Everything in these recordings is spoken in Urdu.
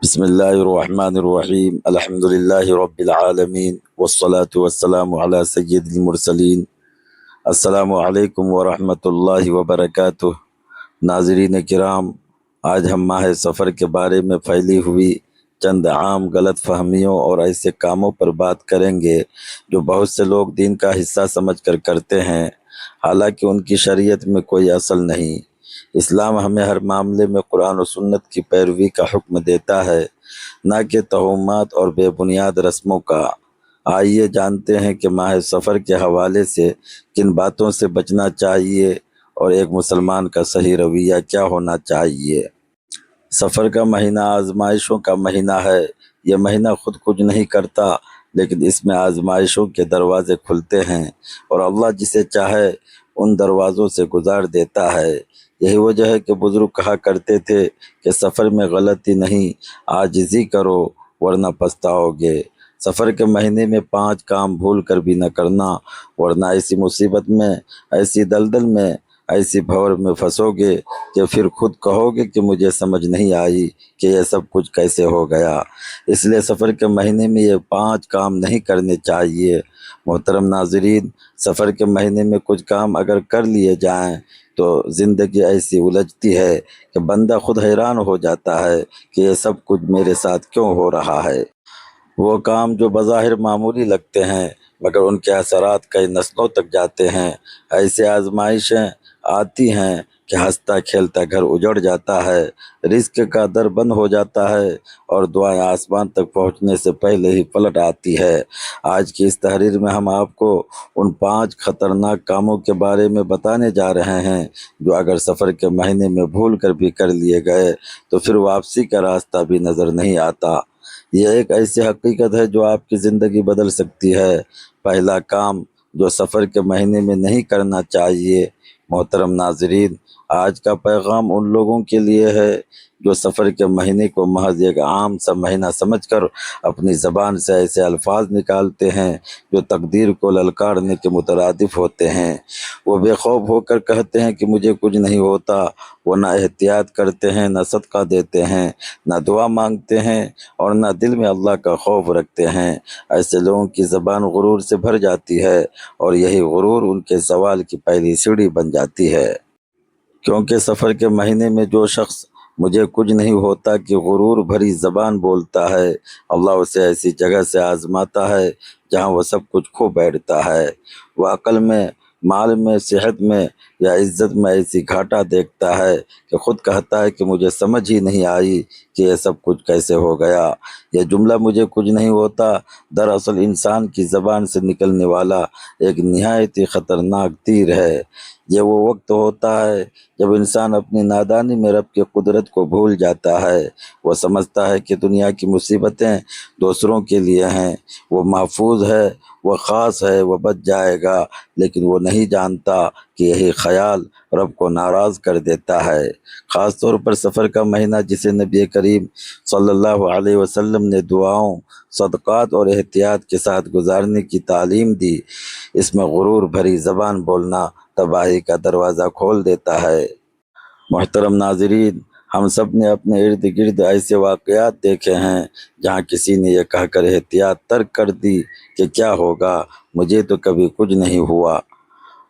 بسم اللہ الرحمن الرحیم الحمد للہ رب العالمین والصلاة والسلام علی سید المرسلین۔ السلام علیکم ورحمۃ اللہ وبرکاتہ۔ ناظرین کرام، آج ہم ماہ سفر کے بارے میں پھیلی ہوئی چند عام غلط فہمیوں اور ایسے کاموں پر بات کریں گے جو بہت سے لوگ دین کا حصہ سمجھ کر کرتے ہیں، حالانکہ ان کی شریعت میں کوئی اصل نہیں۔ اسلام ہمیں ہر معاملے میں قرآن و سنت کی پیروی کا حکم دیتا ہے، نہ کہ توہمات اور بے بنیاد رسموں کا۔ آئیے جانتے ہیں کہ ماہ سفر کے حوالے سے کن باتوں سے بچنا چاہیے اور ایک مسلمان کا صحیح رویہ کیا ہونا چاہیے۔ سفر کا مہینہ آزمائشوں کا مہینہ ہے۔ یہ مہینہ خود کچھ نہیں کرتا، لیکن اس میں آزمائشوں کے دروازے کھلتے ہیں اور اللہ جسے چاہے ان دروازوں سے گزار دیتا ہے۔ یہی وجہ ہے کہ بزرگ کہا کرتے تھے کہ سفر میں غلطی نہیں، عاجزی کرو ورنہ پچھتاؤ گے۔ سفر کے مہینے میں 5 کام بھول کر بھی نہ کرنا، ورنہ ایسی مصیبت میں، ایسی دلدل میں، ایسی بھور میں پھنسو گے کہ پھر خود کہو گے کہ مجھے سمجھ نہیں آئی کہ یہ سب کچھ کیسے ہو گیا۔ اس لیے سفر کے مہینے میں یہ 5 کام نہیں کرنے چاہیے۔ محترم ناظرین، سفر کے مہینے میں کچھ کام اگر کر لیے جائیں تو زندگی ایسی الجھتی ہے کہ بندہ خود حیران ہو جاتا ہے کہ یہ سب کچھ میرے ساتھ کیوں ہو رہا ہے۔ وہ کام جو بظاہر معمولی لگتے ہیں مگر ان کے اثرات کئی نسلوں تک جاتے ہیں۔ ایسے آزمائشیں آتی ہیں کہ ہنستا کھیلتا گھر اجڑ جاتا ہے، رزق کا در بند ہو جاتا ہے اور دعائیں آسمان تک پہنچنے سے پہلے ہی پلٹ آتی ہے۔ آج کی اس تحریر میں ہم آپ کو ان 5 خطرناک کاموں کے بارے میں بتانے جا رہے ہیں جو اگر سفر کے مہینے میں بھول کر بھی کر لیے گئے تو پھر واپسی کا راستہ بھی نظر نہیں آتا۔ یہ ایک ایسی حقیقت ہے جو آپ کی زندگی بدل سکتی ہے۔ پہلا کام جو سفر کے مہینے میں نہیں کرنا چاہیے۔ محترم ناظرین، آج کا پیغام ان لوگوں کے لیے ہے جو سفر کے مہینے کو محض ایک عام سا مہینہ سمجھ کر اپنی زبان سے ایسے الفاظ نکالتے ہیں جو تقدیر کو للکارنے کے مترادف ہوتے ہیں۔ وہ بے خوف ہو کر کہتے ہیں کہ مجھے کچھ نہیں ہوتا۔ وہ نہ احتیاط کرتے ہیں، نہ صدقہ دیتے ہیں، نہ دعا مانگتے ہیں اور نہ دل میں اللہ کا خوف رکھتے ہیں۔ ایسے لوگوں کی زبان غرور سے بھر جاتی ہے اور یہی غرور ان کے زوال کی پہلی سیڑھی بن جاتی ہے۔ کیونکہ سفر کے مہینے میں جو شخص مجھے کچھ نہیں ہوتا کہ غرور بھری زبان بولتا ہے، اللہ اسے ایسی جگہ سے آزماتا ہے جہاں وہ سب کچھ کھو بیٹھتا ہے۔ وہ عقل میں، مال میں، صحت میں یا عزت میں ایسی گھاٹا دیکھتا ہے کہ خود کہتا ہے کہ مجھے سمجھ ہی نہیں آئی کہ یہ سب کچھ کیسے ہو گیا۔ یہ جملہ مجھے کچھ نہیں ہوتا دراصل انسان کی زبان سے نکلنے والا ایک نہایت ہی خطرناک تیر ہے۔ یہ وہ وقت ہوتا ہے جب انسان اپنی نادانی میں رب کی قدرت کو بھول جاتا ہے۔ وہ سمجھتا ہے کہ دنیا کی مصیبتیں دوسروں کے لیے ہیں، وہ محفوظ ہے، وہ خاص ہے، وہ بچ جائے گا، لیکن وہ نہیں جانتا کہ یہی خیال رب کو ناراض کر دیتا ہے۔ خاص طور پر سفر کا مہینہ جسے نبی کریم صلی اللہ علیہ وسلم نے دعاؤں، صدقات اور احتیاط کے ساتھ گزارنے کی تعلیم دی، اس میں غرور بھری زبان بولنا تباہی کا دروازہ کھول دیتا ہے۔ محترم ناظرین، ہم سب نے اپنے ارد گرد ایسے واقعات دیکھے ہیں جہاں کسی نے یہ کہہ کر احتیاط ترک کر دی کہ کیا ہوگا، مجھے تو کبھی کچھ نہیں ہوا،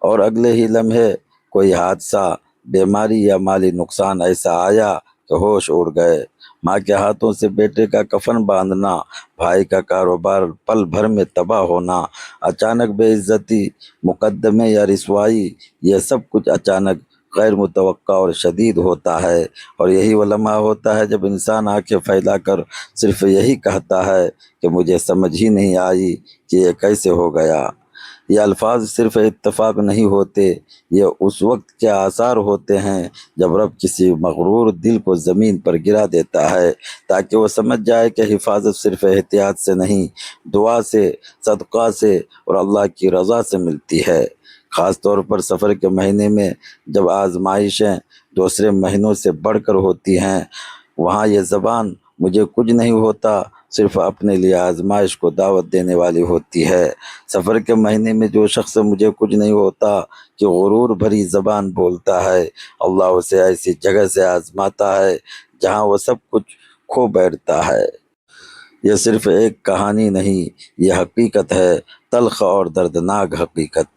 اور اگلے ہی لمحے کوئی حادثہ، بیماری یا مالی نقصان ایسا آیا کہ ہوش اڑ گئے۔ ماں کے ہاتھوں سے بیٹے کا کفن باندھنا، بھائی کا کاروبار پل بھر میں تباہ ہونا، اچانک بے عزتی، مقدمے یا رسوائی، یہ سب کچھ اچانک، غیر متوقع اور شدید ہوتا ہے، اور یہی وہ لمحہ ہوتا ہے جب انسان آنکھیں پھیلا کر صرف یہی کہتا ہے کہ مجھے سمجھ ہی نہیں آئی کہ یہ کیسے ہو گیا۔ یہ الفاظ صرف اتفاق نہیں ہوتے، یہ اس وقت کے آثار ہوتے ہیں جب رب کسی مغرور دل کو زمین پر گرا دیتا ہے تاکہ وہ سمجھ جائے کہ حفاظت صرف احتیاط سے نہیں، دعا سے، صدقہ سے اور اللہ کی رضا سے ملتی ہے۔ خاص طور پر سفر کے مہینے میں جب آزمائشیں دوسرے مہینوں سے بڑھ کر ہوتی ہیں، وہاں یہ زبان مجھے کچھ نہیں ہوتا صرف اپنے لیے آزمائش کو دعوت دینے والی ہوتی ہے۔ سفر کے مہینے میں جو شخص مجھے کچھ نہیں ہوتا کہ غرور بھری زبان بولتا ہے، اللہ اسے ایسی جگہ سے آزماتا ہے جہاں وہ سب کچھ کھو بیٹھتا ہے۔ یہ صرف ایک کہانی نہیں، یہ حقیقت ہے، تلخ اور دردناک حقیقت۔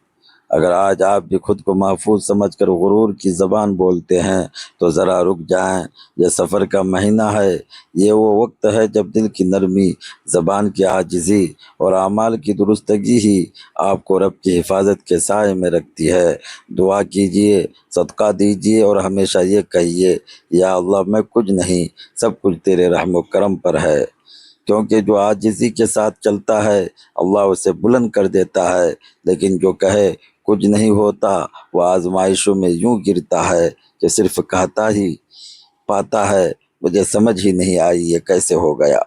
اگر آج آپ بھی خود کو محفوظ سمجھ کر غرور کی زبان بولتے ہیں تو ذرا رک جائیں۔ یہ سفر کا مہینہ ہے، یہ وہ وقت ہے جب دل کی نرمی، زبان کی عاجزی اور اعمال کی درستگی ہی آپ کو رب کی حفاظت کے سائے میں رکھتی ہے۔ دعا کیجئے، صدقہ دیجئے اور ہمیشہ یہ کہیے، یا اللہ میں کچھ نہیں، سب کچھ تیرے رحم و کرم پر ہے۔ کیونکہ جو عاجزی کے ساتھ چلتا ہے اللہ اسے بلند کر دیتا ہے، لیکن جو کہے کچھ نہیں ہوتا وہ آزمائشوں میں یوں گرتا ہے کہ صرف کہتا ہی پاتا ہے مجھے سمجھ ہی نہیں آئی یہ کیسے ہو گیا۔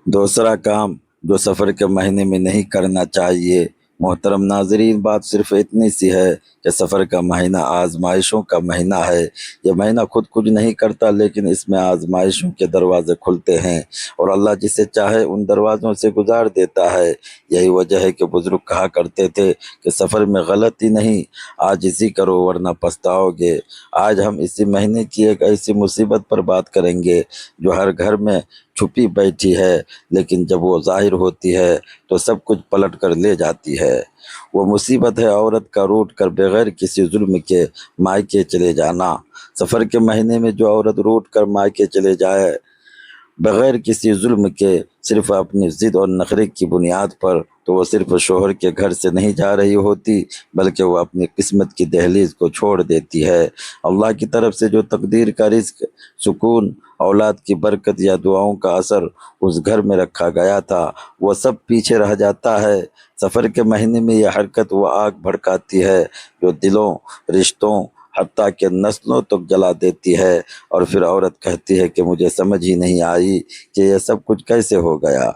دوسرا کام جو سفر کے مہینے میں نہیں کرنا چاہیے، محترم ناظرین، بات صرف اتنی سی ہے کہ سفر کا مہینہ آزمائشوں کا مہینہ ہے۔ یہ مہینہ خود کچھ نہیں کرتا، لیکن اس میں آزمائشوں کے دروازے کھلتے ہیں اور اللہ جسے چاہے ان دروازوں سے گزار دیتا ہے۔ یہی وجہ ہے کہ بزرگ کہا کرتے تھے کہ سفر میں غلطی نہیں، عاجزی کرو ورنہ پچھتاؤ گے۔ آج ہم اسی مہینے کی ایک ایسی مصیبت پر بات کریں گے جو ہر گھر میں چھپی بیٹھی ہے، لیکن جب وہ ظاہر ہوتی ہے تو سب کچھ پلٹ کر لے جاتی ہے۔ وہ مصیبت ہے عورت کا روٹ کر بغیر کسی ظلم کے مائکے چلے جانا۔ سفر کے مہینے میں جو عورت روٹ کر مائکے چلے جائے بغیر کسی ظلم کے، صرف اپنی ضد اور نخرے کی بنیاد پر، تو وہ صرف شوہر کے گھر سے نہیں جا رہی ہوتی بلکہ وہ اپنی قسمت کی دہلیز کو چھوڑ دیتی ہے۔ اللہ کی طرف سے جو تقدیر کا رزق، سکون، اولاد کی برکت یا دعاؤں کا اثر اس گھر میں رکھا گیا تھا وہ سب پیچھے رہ جاتا ہے۔ سفر کے مہینے میں یہ حرکت وہ آگ بھڑکاتی ہے جو دلوں، رشتوں، حتیٰ کہ نسلوں تک جلا دیتی ہے، اور پھر عورت کہتی ہے کہ مجھے سمجھ ہی نہیں آئی کہ یہ سب کچھ کیسے ہو گیا۔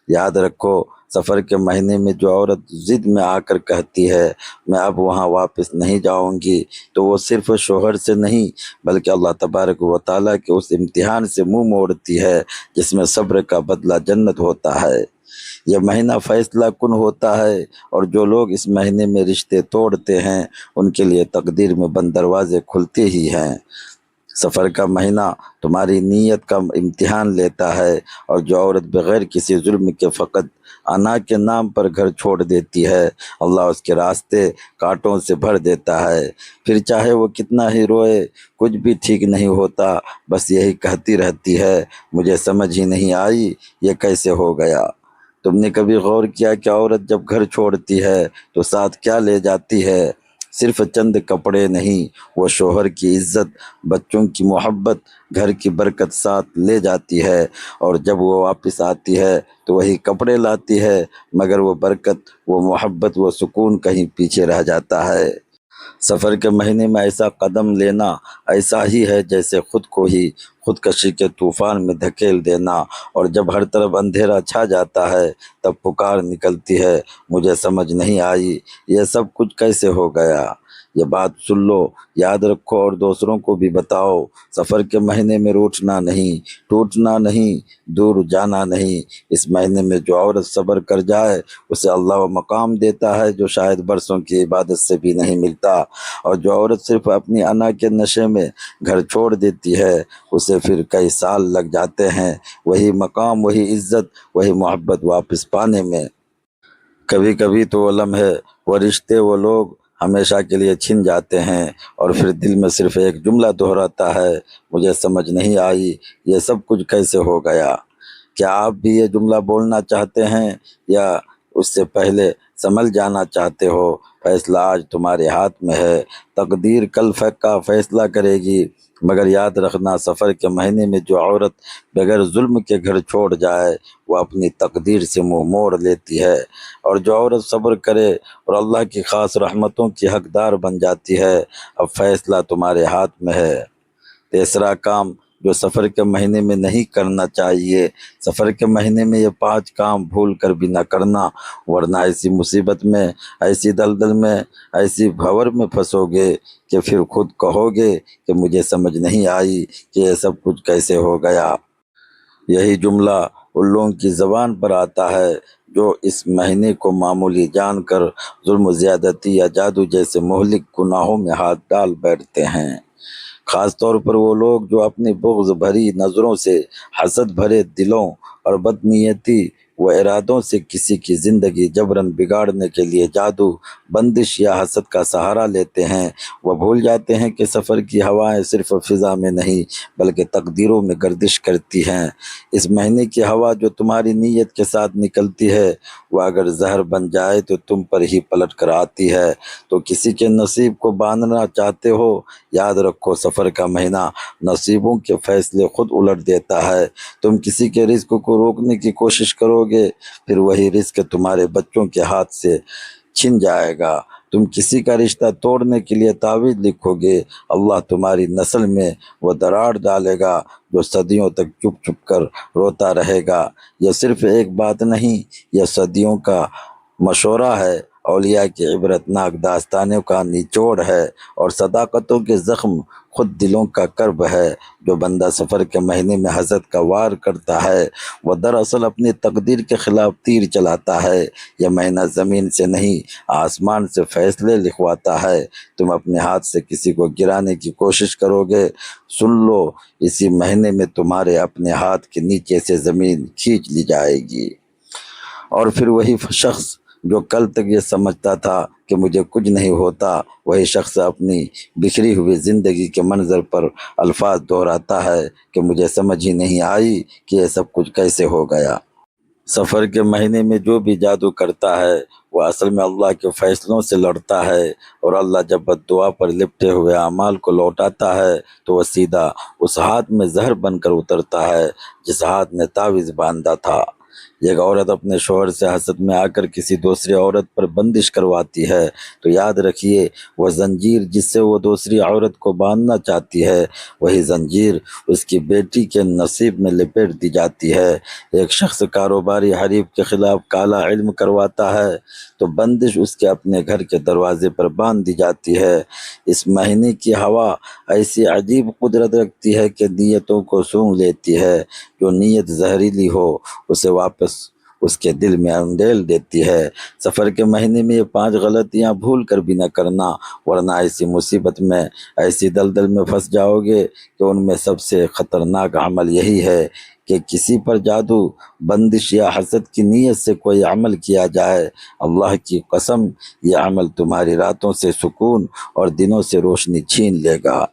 یاد رکھو، سفر کے مہینے میں جو عورت ضد میں آ کر کہتی ہے میں اب وہاں واپس نہیں جاؤں گی، تو وہ صرف شوہر سے نہیں بلکہ اللہ تبارک و تعالیٰ کے اس امتحان سے منہ موڑتی ہے جس میں صبر کا بدلہ جنت ہوتا ہے۔ یہ مہینہ فیصلہ کن ہوتا ہے، اور جو لوگ اس مہینے میں رشتے توڑتے ہیں ان کے لیے تقدیر میں بند دروازے کھلتے ہی ہیں۔ سفر کا مہینہ تمہاری نیت کا امتحان لیتا ہے، اور جو عورت بغیر کسی ظلم کے فقط انا کے نام پر گھر چھوڑ دیتی ہے اللہ اس کے راستے کانٹوں سے بھر دیتا ہے۔ پھر چاہے وہ کتنا ہی روئے کچھ بھی ٹھیک نہیں ہوتا، بس یہی کہتی رہتی ہے مجھے سمجھ ہی نہیں آئی یہ کیسے ہو گیا۔ تم نے کبھی غور کیا کہ عورت جب گھر چھوڑتی ہے تو ساتھ کیا لے جاتی ہے؟ صرف چند کپڑے نہیں، وہ شوہر کی عزت، بچوں کی محبت، گھر کی برکت ساتھ لے جاتی ہے، اور جب وہ واپس آتی ہے تو وہی کپڑے لاتی ہے، مگر وہ برکت، وہ محبت، وہ سکون کہیں پیچھے رہ جاتا ہے۔ سفر کے مہینے میں ایسا قدم لینا ایسا ہی ہے جیسے خود کو ہی خودکشی کے طوفان میں دھکیل دینا، اور جب ہر طرف اندھیرا چھا جاتا ہے تب پکار نکلتی ہے مجھے سمجھ نہیں آئی یہ سب کچھ کیسے ہو گیا۔ یہ بات سن لو، یاد رکھو اور دوسروں کو بھی بتاؤ۔ سفر کے مہینے میں روٹھنا نہیں، ٹوٹنا نہیں، دور جانا نہیں۔ اس مہینے میں جو عورت صبر کر جائے اسے اللہ وہ مقام دیتا ہے جو شاید برسوں کی عبادت سے بھی نہیں ملتا، اور جو عورت صرف اپنی انا کے نشے میں گھر چھوڑ دیتی ہے اسے پھر کئی سال لگ جاتے ہیں وہی مقام، وہی عزت، وہی محبت واپس پانے میں۔ کبھی کبھی تو وہ لمحے، وہ رشتے، وہ لوگ ہمیشہ کے لیے چھن جاتے ہیں، اور پھر دل میں صرف ایک جملہ دہراتا ہے مجھے سمجھ نہیں آئی یہ سب کچھ کیسے ہو گیا۔ کیا آپ بھی یہ جملہ بولنا چاہتے ہیں، یا اس سے پہلے سنبھل جانا چاہتے ہو؟ فیصلہ آج تمہارے ہاتھ میں ہے، تقدیر کل کا فیصلہ کرے گی، مگر یاد رکھنا سفر کے مہینے میں جو عورت بغیر ظلم کے گھر چھوڑ جائے وہ اپنی تقدیر سے منہ موڑ لیتی ہے، اور جو عورت صبر کرے اور اللہ کی خاص رحمتوں کی حقدار بن جاتی ہے۔ اب فیصلہ تمہارے ہاتھ میں ہے۔ تیسرا کام جو سفر کے مہینے میں نہیں کرنا چاہیے، سفر کے مہینے میں یہ 5 کام بھول کر بھی نہ کرنا، ورنہ ایسی مصیبت میں، ایسی دلدل میں، ایسی بھنور میں پھنسو گے کہ پھر خود کہو گے کہ مجھے سمجھ نہیں آئی کہ یہ سب کچھ کیسے ہو گیا۔ یہی جملہ ان لوگوں کی زبان پر آتا ہے جو اس مہینے کو معمولی جان کر ظلم و زیادتی یا جادو جیسے مہلک گناہوں میں ہاتھ ڈال بیٹھتے ہیں۔ خاص طور پر وہ لوگ جو اپنی بغض بھری نظروں سے، حسد بھرے دلوں اور بدنیتی و ارادوں سے کسی کی زندگی جبراً بگاڑنے کے لیے جادو، بندش یا حسد کا سہارا لیتے ہیں، وہ بھول جاتے ہیں کہ سفر کی ہوائیں صرف فضا میں نہیں بلکہ تقدیروں میں گردش کرتی ہیں۔ اس مہینے کی ہوا جو تمہاری نیت کے ساتھ نکلتی ہے، وہ اگر زہر بن جائے تو تم پر ہی پلٹ کر آتی ہے۔ تو کسی کے نصیب کو باندھنا چاہتے ہو، یاد رکھو سفر کا مہینہ نصیبوں کے فیصلے خود الٹ دیتا ہے۔ تم کسی کے رزق کو روکنے کی کوشش کرو گے، پھر وہی رزق تمہارے بچوں کے ہاتھ سے چھن جائے گا۔ تم کسی کا رشتہ توڑنے کے لیے تعویذ لکھو گے، اللہ تمہاری نسل میں وہ دراڑ ڈالے گا جو صدیوں تک چپ چپ کر روتا رہے گا۔ یہ صرف ایک بات نہیں، یہ صدیوں کا مشورہ ہے، اولیاء کی عبرتناک داستانوں کا نچوڑ ہے، اور صداقتوں کے زخم خود دلوں کا کرب ہے۔ جو بندہ سفر کے مہینے میں حسد کا وار کرتا ہے، وہ دراصل اپنی تقدیر کے خلاف تیر چلاتا ہے۔ یہ مہینہ زمین سے نہیں، آسمان سے فیصلے لکھواتا ہے۔ تم اپنے ہاتھ سے کسی کو گرانے کی کوشش کرو گے، سن لو اسی مہینے میں تمہارے اپنے ہاتھ کے نیچے سے زمین کھینچ لی جائے گی، اور پھر وہی شخص جو کل تک یہ سمجھتا تھا کہ مجھے کچھ نہیں ہوتا، وہی شخص اپنی بکھری ہوئی زندگی کے منظر پر الفاظ دہراتا ہے کہ مجھے سمجھ ہی نہیں آئی کہ یہ سب کچھ کیسے ہو گیا۔ سفر کے مہینے میں جو بھی جادو کرتا ہے، وہ اصل میں اللہ کے فیصلوں سے لڑتا ہے، اور اللہ جب بد دعا پر لپٹے ہوئے اعمال کو لوٹاتا ہے تو وہ سیدھا اس ہاتھ میں زہر بن کر اترتا ہے جس ہاتھ نے تعویذ باندھا تھا۔ ایک عورت اپنے شوہر سے حسد میں آ کر کسی دوسری عورت پر بندش کرواتی ہے تو یاد رکھیے وہ زنجیر جس سے وہ دوسری عورت کو باندھنا چاہتی ہے، وہی زنجیر اس کی بیٹی کے نصیب میں لپیٹ دی جاتی ہے۔ ایک شخص کاروباری حریف کے خلاف کالا علم کرواتا ہے تو بندش اس کے اپنے گھر کے دروازے پر باندھ دی جاتی ہے۔ اس مہینے کی ہوا ایسی عجیب قدرت رکھتی ہے کہ نیتوں کو سونگھ لیتی ہے۔ جو نیت زہریلی ہو اسے واپس اس کے دل میں انڈیل دیتی ہے۔ سفر کے مہینے میں یہ 5 غلطیاں بھول کر بھی نہ کرنا، ورنہ ایسی مصیبت میں، ایسی دلدل میں پھنس جاؤ گے کہ ان میں سب سے خطرناک عمل یہی ہے کہ کسی پر جادو، بندش یا حسد کی نیت سے کوئی عمل کیا جائے۔ اللہ کی قسم، یہ عمل تمہاری راتوں سے سکون اور دنوں سے روشنی چھین لے گا۔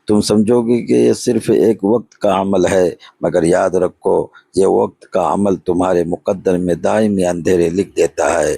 تم سمجھو گے کہ یہ صرف ایک وقت کا عمل ہے، مگر یاد رکھو یہ وقت کا عمل تمہارے مقدر میں دائمی اندھیرے لکھ دیتا ہے۔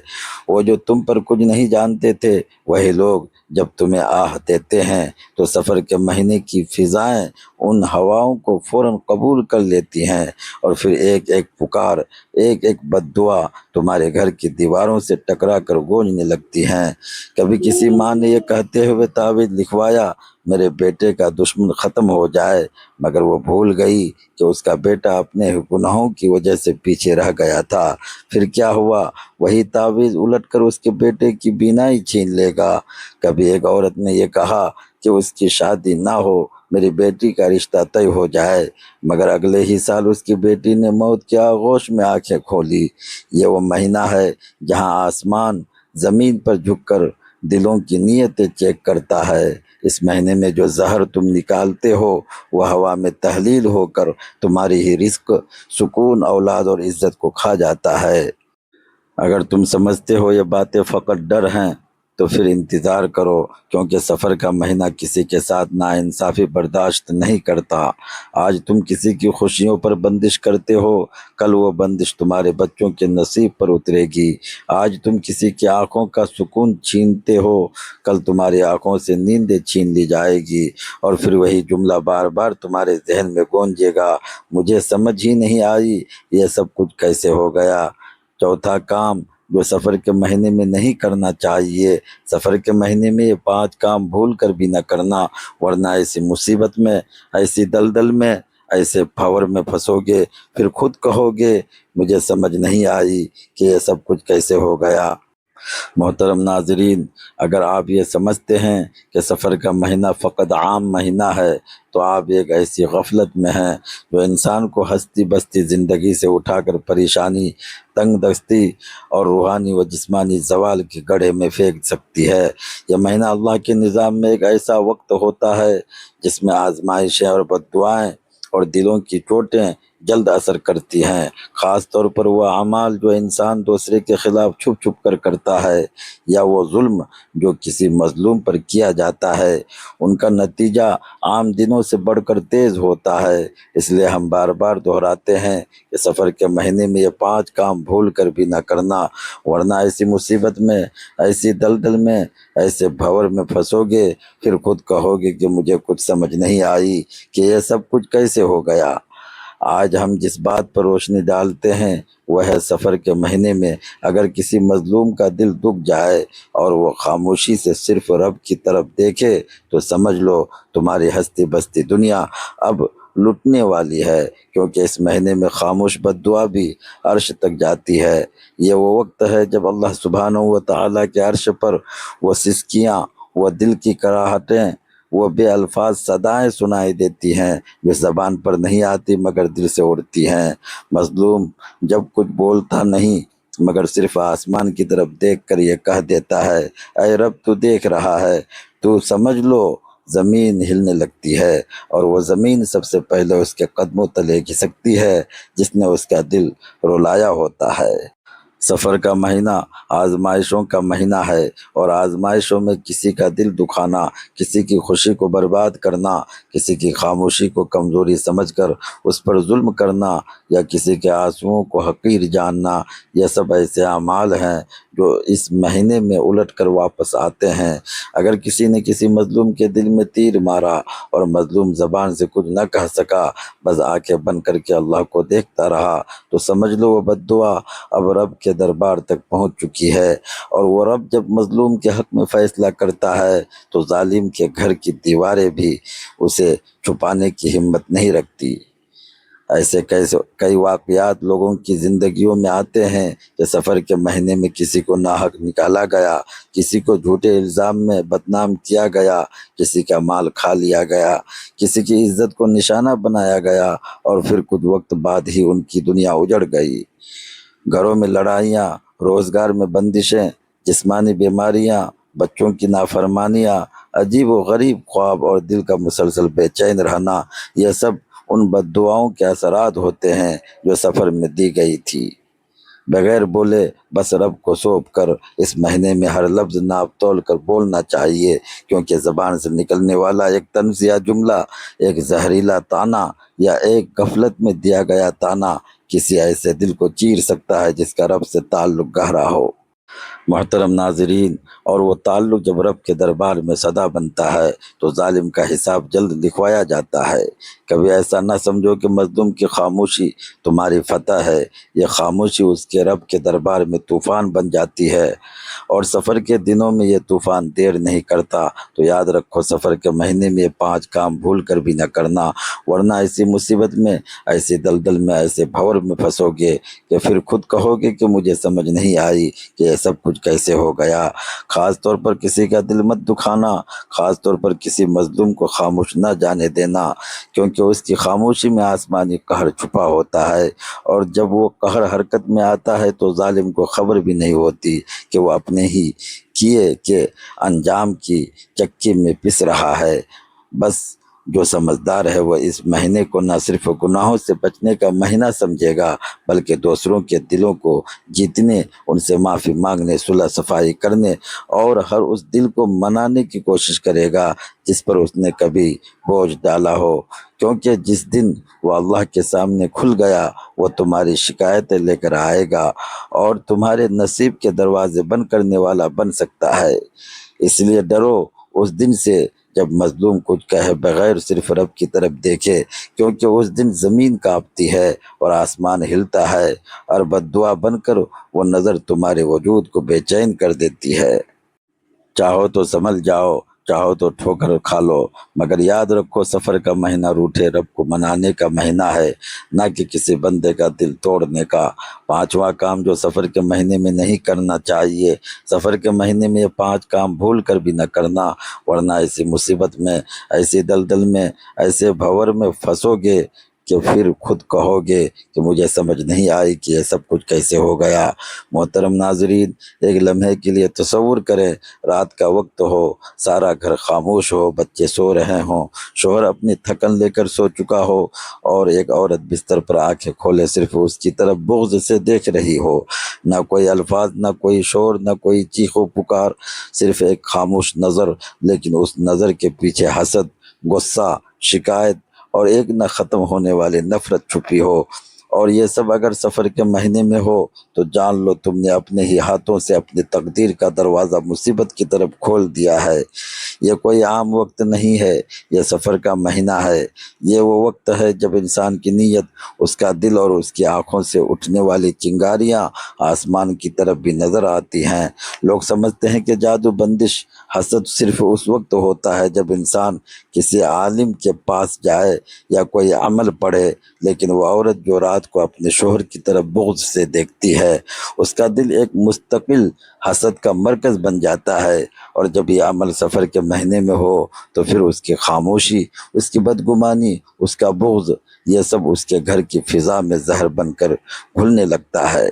وہ جو تم پر کچھ نہیں جانتے تھے، وہی لوگ جب تمہیں آہ دیتے ہیں تو سفر کے مہینے کی فضائیں ان ہواؤں کو فوراً قبول کر لیتی ہیں، اور پھر ایک ایک پکار، ایک ایک بد دعا تمہارے گھر کی دیواروں سے ٹکرا کر گونجنے لگتی ہیں۔ کبھی کسی ماں نے یہ کہتے ہوئے تعویذ لکھوایا، میرے بیٹے کا دشمن ختم ہو جائے، مگر وہ بھول گئی کہ اس کا بیٹا اپنے گناہوں کی وجہ سے پیچھے رہ گیا تھا۔ پھر کیا ہوا؟ وہی تعویذ الٹ کر اس کے بیٹے کی بینائی چھین لے گا۔ کبھی ایک عورت نے یہ کہا کہ اس کی شادی نہ ہو، میری بیٹی کا رشتہ طے ہو جائے، مگر اگلے ہی سال اس کی بیٹی نے موت کے آغوش میں آنکھیں کھولی۔ یہ وہ مہینہ ہے جہاں آسمان زمین پر جھک کر دلوں کی نیتیں چیک کرتا ہے۔ اس مہینے میں جو زہر تم نکالتے ہو، وہ ہوا میں تحلیل ہو کر تمہاری ہی رزق، سکون، اولاد اور عزت کو کھا جاتا ہے۔ اگر تم سمجھتے ہو یہ باتیں فقط ڈر ہیں تو پھر انتظار کرو، کیونکہ سفر کا مہینہ کسی کے ساتھ ناانصافی برداشت نہیں کرتا۔ آج تم کسی کی خوشیوں پر بندش کرتے ہو، کل وہ بندش تمہارے بچوں کے نصیب پر اترے گی۔ آج تم کسی کی آنکھوں کا سکون چھینتے ہو، کل تمہاری آنکھوں سے نیندیں چھین لی جائے گی، اور پھر وہی جملہ بار بار تمہارے ذہن میں گونجے گا، مجھے سمجھ ہی نہیں آئی یہ سب کچھ کیسے ہو گیا۔ چوتھا کام جو سفر کے مہینے میں نہیں کرنا چاہیے، سفر کے مہینے میں یہ 5 کام بھول کر بھی نہ کرنا، ورنہ ایسی مصیبت میں، ایسی دلدل میں، ایسے پھور میں پھنسو گے، پھر خود کہو گے مجھے سمجھ نہیں آئی کہ یہ سب کچھ کیسے ہو گیا۔ محترم ناظرین، اگر آپ یہ سمجھتے ہیں کہ سفر کا مہینہ فقط عام مہینہ ہے تو آپ ایک ایسی غفلت میں ہیں جو انسان کو ہستی بستی زندگی سے اٹھا کر پریشانی، تنگ دستی اور روحانی و جسمانی زوال کے گڑھے میں پھینک سکتی ہے۔ یہ مہینہ اللہ کے نظام میں ایک ایسا وقت ہوتا ہے جس میں آزمائشیں اور بددعائیں اور دلوں کی چوٹیں جلد اثر کرتی ہیں، خاص طور پر وہ اعمال جو انسان دوسرے کے خلاف چھپ چھپ کر کرتا ہے، یا وہ ظلم جو کسی مظلوم پر کیا جاتا ہے، ان کا نتیجہ عام دنوں سے بڑھ کر تیز ہوتا ہے۔ اس لیے ہم بار بار دہراتے ہیں کہ سفر کے مہینے میں یہ 5 کام بھول کر بھی نہ کرنا، ورنہ ایسی مصیبت میں، ایسی دلدل میں، ایسے بھور میں پھنسو گے، پھر خود کہو گے کہ مجھے کچھ سمجھ نہیں آئی کہ یہ سب کچھ کیسے ہو گیا۔ آج ہم جس بات پر روشنی ڈالتے ہیں وہ ہے سفر کے مہینے میں اگر کسی مظلوم کا دل دکھ جائے اور وہ خاموشی سے صرف رب کی طرف دیکھے تو سمجھ لو تمہاری ہستی بستی دنیا اب لٹنے والی ہے، کیونکہ اس مہینے میں خاموش بد دعا بھی عرش تک جاتی ہے۔ یہ وہ وقت ہے جب اللہ سبحانہ و تعالیٰ کے عرش پر وہ سسکیاں، وہ دل کی کراہٹیں، وہ بے الفاظ صدائیں سنائی دیتی ہیں جو زبان پر نہیں آتی مگر دل سے اڑتی ہیں۔ مظلوم جب کچھ بولتا نہیں مگر صرف آسمان کی طرف دیکھ کر یہ کہہ دیتا ہے، اے رب تو دیکھ رہا ہے، تو سمجھ لو، زمین ہلنے لگتی ہے، اور وہ زمین سب سے پہلے اس کے قدموں تلے کھسکتی ہے جس نے اس کا دل رلایا ہوتا ہے۔ سفر کا مہینہ آزمائشوں کا مہینہ ہے، اور آزمائشوں میں کسی کا دل دکھانا، کسی کی خوشی کو برباد کرنا، کسی کی خاموشی کو کمزوری سمجھ کر اس پر ظلم کرنا، یا کسی کے آنسوؤں کو حقیر جاننا، یہ سب ایسے اعمال ہیں جو اس مہینے میں الٹ کر واپس آتے ہیں۔ اگر کسی نے کسی مظلوم کے دل میں تیر مارا اور مظلوم زبان سے کچھ نہ کہہ سکا، بس آنکھیں بند کر کے اللہ کو دیکھتا رہا، تو سمجھ لو وہ بد دعا اب رب کے دربار تک پہنچ چکی ہے، اور وہ رب جب مظلوم کے حق میں فیصلہ کرتا ہے تو ظالم کے گھر کی دیواریں بھی اسے چھپانے کی ہمت نہیں رکھتی۔ ایسے کئی واقعات لوگوں کی زندگیوں میں آتے ہیں کہ سفر کے مہینے میں کسی کو ناحق نکالا گیا، کسی کو جھوٹے الزام میں بدنام کیا گیا، کسی کا مال کھا لیا گیا، کسی کی عزت کو نشانہ بنایا گیا، اور پھر کچھ وقت بعد ہی ان کی دنیا اجڑ گئی۔ گھروں میں لڑائیاں، روزگار میں بندشیں، جسمانی بیماریاں، بچوں کی نافرمانیاں، عجیب و غریب خواب اور دل کا مسلسل بے چین رہنا، یہ سب ان بد دعاؤں کے اثرات ہوتے ہیں جو سفر میں دی گئی تھی۔ بغیر بولے بس رب کو سونپ کر اس مہینے میں ہر لفظ ناپ تول کر بولنا چاہیے، کیونکہ زبان سے نکلنے والا ایک طنز یا جملہ، ایک زہریلا طعنہ یا ایک غفلت میں دیا گیا طعنہ کسی ایسے دل کو چیر سکتا ہے جس کا رب سے تعلق گہرا ہو۔ محترم ناظرین، اور وہ تعلق جب رب کے دربار میں صدا بنتا ہے تو ظالم کا حساب جلد لکھوایا جاتا ہے۔ کبھی ایسا نہ سمجھو کہ مظلوم کی خاموشی تمہاری فتح ہے، یہ خاموشی اس کے رب کے دربار میں طوفان بن جاتی ہے، اور سفر کے دنوں میں یہ طوفان دیر نہیں کرتا۔ تو یاد رکھو، سفر کے مہینے میں یہ 5 کام بھول کر بھی نہ کرنا، ورنہ ایسی مصیبت میں، ایسی دلدل میں، ایسے بھور میں پھنسو گے کہ پھر خود کہو گے کہ مجھے سمجھ نہیں آئی کہ یہ سب کچھ کیسے ہو گیا۔ خاص طور پر کسی کا دل مت دکھانا، خاص طور پر کسی مظلوم کو خاموش نہ جانے دینا، کیونکہ اس کی خاموشی میں آسمانی قہر چھپا ہوتا ہے، اور جب وہ قہر حرکت میں آتا ہے تو ظالم کو خبر بھی نہیں ہوتی کہ وہ اپنے ہی کیے کے انجام کی چکی میں پس رہا ہے۔ بس جو سمجھدار ہے وہ اس مہینے کو نہ صرف گناہوں سے بچنے کا مہینہ سمجھے گا بلکہ دوسروں کے دلوں کو جیتنے، ان سے معافی مانگنے، صلح صفائی کرنے اور ہر اس دل کو منانے کی کوشش کرے گا جس پر اس نے کبھی بوجھ ڈالا ہو، کیونکہ جس دن وہ اللہ کے سامنے کھل گیا وہ تمہاری شکایتیں لے کر آئے گا اور تمہارے نصیب کے دروازے بند کرنے والا بن سکتا ہے۔ اس لیے ڈرو اس دن سے جب مظلوم کچھ کہے بغیر صرف رب کی طرف دیکھے، کیونکہ اس دن زمین کانپتی ہے اور آسمان ہلتا ہے، اور بد دعا بن کر وہ نظر تمہارے وجود کو بے چین کر دیتی ہے۔ چاہو تو سنبھل جاؤ، چاہو تو ٹھوکر کھا لو، مگر یاد رکھو سفر کا مہینہ روٹھے رب کو منانے کا مہینہ ہے، نہ کہ کسی بندے کا دل توڑنے کا۔ پانچواں کام جو سفر کے مہینے میں نہیں کرنا چاہیے، سفر کے مہینے میں یہ 5 کام بھول کر بھی نہ کرنا، ورنہ ایسی مصیبت میں، ایسی دلدل میں، ایسے بھور میں پھنسو گے کہ پھر خود کہو گے کہ مجھے سمجھ نہیں آئی کہ یہ سب کچھ کیسے ہو گیا۔ محترم ناظرین، ایک لمحے کے لیے تصور کریں، رات کا وقت ہو، سارا گھر خاموش ہو، بچے سو رہے ہوں، شوہر اپنی تھکن لے کر سو چکا ہو، اور ایک عورت بستر پر آنکھیں کھولے صرف اس کی طرف بغض سے دیکھ رہی ہو، نہ کوئی الفاظ، نہ کوئی شور، نہ کوئی چیخ و پکار، صرف ایک خاموش نظر، لیکن اس نظر کے پیچھے حسد، غصہ، شکایت اور ایک نہ ختم ہونے والی نفرت چھپی ہو۔ اور یہ سب اگر سفر کے مہینے میں ہو تو جان لو تم نے اپنے ہی ہاتھوں سے اپنی تقدیر کا دروازہ مصیبت کی طرف کھول دیا ہے۔ یہ کوئی عام وقت نہیں ہے، یہ سفر کا مہینہ ہے۔ یہ وہ وقت ہے جب انسان کی نیت، اس کا دل اور اس کی آنکھوں سے اٹھنے والی چنگاریاں آسمان کی طرف بھی نظر آتی ہیں۔ لوگ سمجھتے ہیں کہ جادو، بندش، حسد صرف اس وقت ہوتا ہے جب انسان کسی عالم کے پاس جائے یا کوئی عمل پڑھے، لیکن وہ عورت جو رات کو اپنے شوہر کی طرف بغض سے دیکھتی ہے، اس کا دل ایک مستقل حسد کا مرکز بن جاتا ہے، اور جب یہ عمل سفر کے مہینے میں ہو تو پھر اس کی خاموشی، اس کی بدگمانی، اس کا بغض، یہ سب اس کے گھر کی فضا میں زہر بن کر گھلنے لگتا ہے۔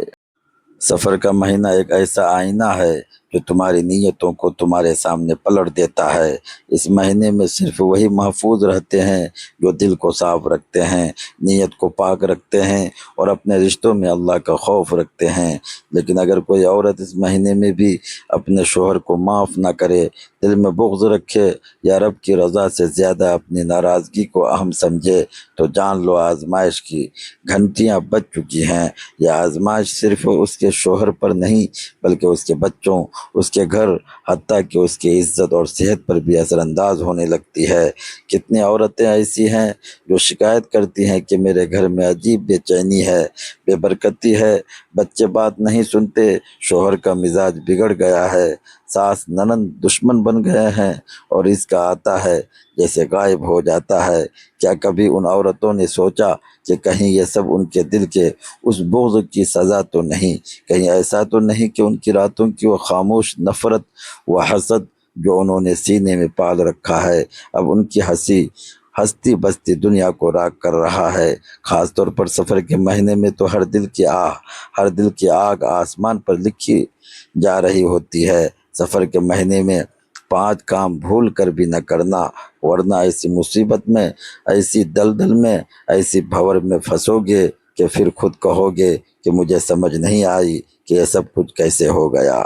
سفر کا مہینہ ایک ایسا آئینہ ہے جو تمہاری نیتوں کو تمہارے سامنے پلٹ دیتا ہے۔ اس مہینے میں صرف وہی محفوظ رہتے ہیں جو دل کو صاف رکھتے ہیں، نیت کو پاک رکھتے ہیں اور اپنے رشتوں میں اللہ کا خوف رکھتے ہیں۔ لیکن اگر کوئی عورت اس مہینے میں بھی اپنے شوہر کو معاف نہ کرے، دل میں بغض رکھے یا رب کی رضا سے زیادہ اپنی ناراضگی کو اہم سمجھے، تو جان لو آزمائش کی گھنٹیاں بج چکی ہیں۔ یہ آزمائش صرف اس کے شوہر پر نہیں بلکہ اس کے بچوں، اس کے گھر، حتیٰ کہ اس کی عزت اور صحت پر بھی اثر انداز ہونے لگتی ہے۔ کتنی عورتیں ایسی ہیں جو شکایت کرتی ہیں کہ میرے گھر میں عجیب بے چینی ہے، بے برکتی ہے، بچے بات نہیں سنتے، شوہر کا مزاج بگڑ گیا ہے، ساس ننند دشمن بن گئے ہیں، اور اس کا آتا ہے جیسے غائب ہو جاتا ہے۔ کیا کبھی ان عورتوں نے سوچا کہ کہیں یہ سب ان کے دل کے اس بغض کی سزا تو نہیں؟ کہیں ایسا تو نہیں کہ ان کی راتوں کی وہ خاموش نفرت و حسد جو انہوں نے سینے میں پال رکھا ہے، اب ان کی ہستی بستی دنیا کو راکھ کر رہا ہے؟ خاص طور پر سفر کے مہینے میں تو ہر دل کی آگ آسمان پر لکھی جا رہی ہوتی ہے۔ سفر کے مہینے میں 5 کام بھول کر بھی نہ کرنا، ورنہ ایسی مصیبت میں، ایسی دلدل میں، ایسی بھور میں پھنسو گے کہ پھر خود کہو گے کہ مجھے سمجھ نہیں آئی کہ یہ سب کچھ کیسے ہو گیا۔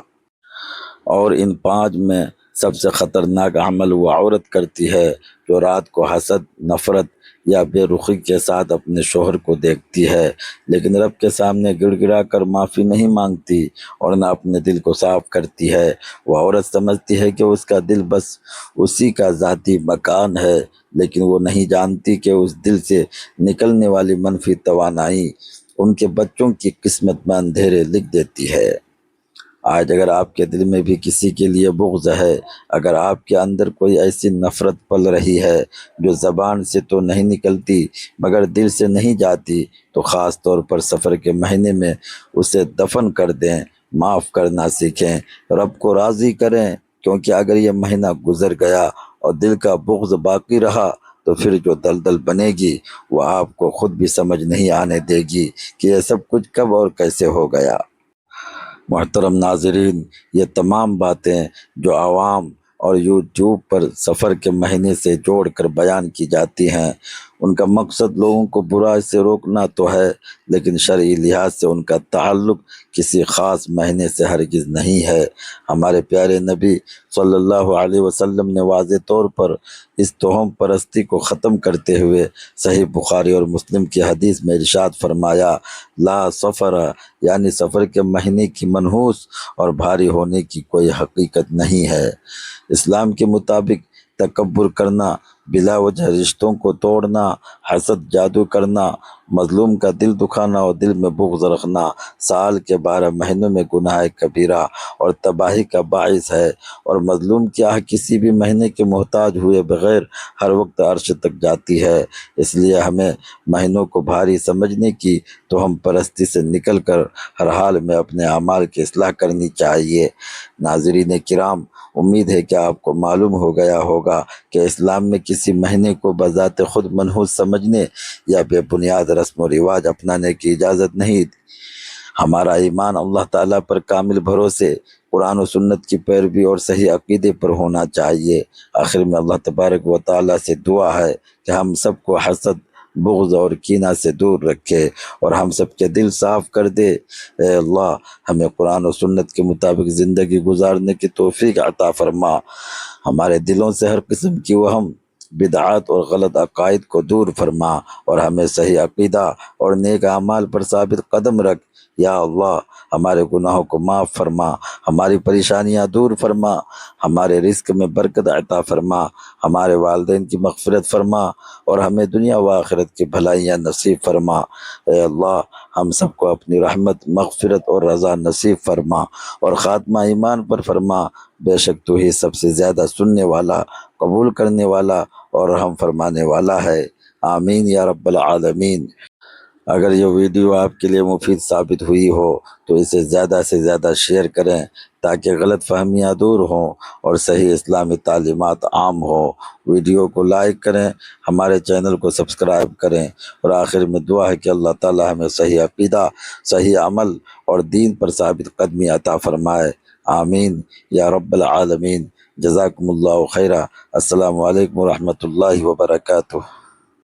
اور ان 5 میں سب سے خطرناک عمل وہ عورت کرتی ہے جو رات کو حسد، نفرت یا بے رخی کے ساتھ اپنے شوہر کو دیکھتی ہے، لیکن رب کے سامنے گڑ گڑا کر معافی نہیں مانگتی اور نہ اپنے دل کو صاف کرتی ہے۔ وہ عورت سمجھتی ہے کہ اس کا دل بس اسی کا ذاتی مکان ہے، لیکن وہ نہیں جانتی کہ اس دل سے نکلنے والی منفی توانائی ان کے بچوں کی قسمت میں اندھیرے لکھ دیتی ہے۔ آج اگر آپ کے دل میں بھی کسی کے لیے بغض ہے، اگر آپ کے اندر کوئی ایسی نفرت پل رہی ہے جو زبان سے تو نہیں نکلتی مگر دل سے نہیں جاتی، تو خاص طور پر سفر کے مہینے میں اسے دفن کر دیں، معاف کرنا سیکھیں، رب کو راضی کریں، کیونکہ اگر یہ مہینہ گزر گیا اور دل کا بغض باقی رہا تو پھر جو دلدل بنے گی وہ آپ کو خود بھی سمجھ نہیں آنے دے گی کہ یہ سب کچھ کب اور کیسے ہو گیا۔ محترم ناظرین، یہ تمام باتیں جو عوام اور یوٹیوب پر سفر کے مہینے سے جوڑ کر بیان کی جاتی ہیں، ان کا مقصد لوگوں کو برائی سے روکنا تو ہے، لیکن شرعی لحاظ سے ان کا تعلق کسی خاص مہینے سے ہرگز نہیں ہے۔ ہمارے پیارے نبی صلی اللہ علیہ وسلم نے واضح طور پر اس توہم پرستی کو ختم کرتے ہوئے صحیح بخاری اور مسلم کی حدیث میں ارشاد فرمایا، لا سفر، یعنی سفر کے مہینے کی منحوس اور بھاری ہونے کی کوئی حقیقت نہیں ہے۔ اسلام کے مطابق تکبر کرنا، بلا وجہ رشتوں کو توڑنا، حسد جادو کرنا، مظلوم کا دل دکھانا اور دل میں بغض رکھنا سال کے 12 مہینوں میں گناہ کبیرہ اور تباہی کا باعث ہے، اور مظلوم کی آہ کسی بھی مہینے کے محتاج ہوئے بغیر ہر وقت عرش تک جاتی ہے۔ اس لیے ہمیں مہینوں کو بھاری سمجھنے کی توہم پرستی سے نکل کر ہر حال میں اپنے اعمال کی اصلاح کرنی چاہیے۔ ناظرین کرام، امید ہے کہ آپ کو معلوم ہو گیا ہوگا کہ اسلام میں کسی مہینے کو بذات خود منحوس سمجھنے یا بے بنیاد رسم و رواج اپنانے کی اجازت نہیں۔ ہمارا ایمان اللہ تعالیٰ پر کامل بھروسے، قرآن و سنت کی پیروی اور صحیح عقیدے پر ہونا چاہیے۔ آخر میں اللہ تبارک و تعالیٰ سے دعا ہے کہ ہم سب کو حسد، بغض اور کینہ سے دور رکھے اور ہم سب کے دل صاف کر دے۔ اے اللہ، ہمیں قرآن و سنت کے مطابق زندگی گزارنے کی توفیق عطا فرما، ہمارے دلوں سے ہر قسم کی وہم، بدعات اور غلط عقائد کو دور فرما اور ہمیں صحیح عقیدہ اور نیک اعمال پر ثابت قدم رکھ۔ یا اللہ، ہمارے گناہوں کو معاف فرما، ہماری پریشانیاں دور فرما، ہمارے رزق میں برکت عطا فرما، ہمارے والدین کی مغفرت فرما اور ہمیں دنیا و آخرت کی بھلائیاں نصیب فرما۔ اے اللہ، ہم سب کو اپنی رحمت، مغفرت اور رضا نصیب فرما اور خاتمہ ایمان پر فرما۔ بے شک تو ہی سب سے زیادہ سننے والا، قبول کرنے والا اور رحم فرمانے والا ہے۔ آمین یا رب العالمین۔ اگر یہ ویڈیو آپ کے لیے مفید ثابت ہوئی ہو تو اسے زیادہ سے زیادہ شیئر کریں تاکہ غلط فہمیاں دور ہوں اور صحیح اسلامی تعلیمات عام ہوں۔ ویڈیو کو لائک کریں، ہمارے چینل کو سبسکرائب کریں اور آخر میں دعا ہے کہ اللہ تعالی ہمیں صحیح عقیدہ، صحیح عمل اور دین پر ثابت قدمی عطا فرمائے۔ آمین یا رب العالمین۔ جزاکم اللہ خیرہ۔ السلام علیکم ورحمۃ اللہ وبرکاتہ۔